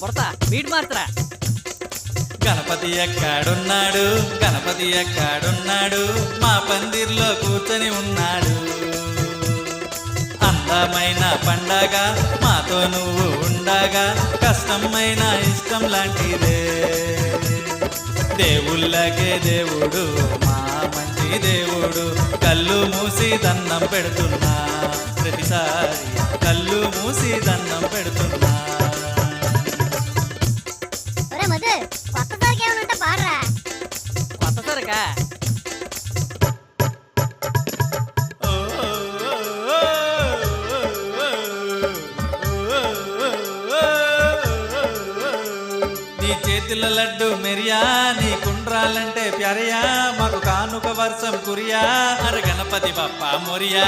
పొరత beat మార్చరా. Ganapati ఎక్కడున్నాడు, గణపతి ఎక్కడున్నాడు, మా పందిర్లో కూర్చొని ఉన్నాడు. అందమైన పండగ మాతో నువ్వు ఉండగా, కష్టమైన ఇష్టం లాంటిదే. దేవుళ్ళకే దేవుడు మా మంచి దేవుడు, కళ్ళు మూసి దండం పెడుతున్నా, ప్రతిసారి కళ్ళు మూసి దండం పెడుతున్నా. కొత్త సరకా నీ చేతుల లడ్డు మెరియా, నీ కుండ్రాలంటే ప్యారయా, మాకు కానుక వర్షం కురియా, అర గణపతి బప్పా మొరియా.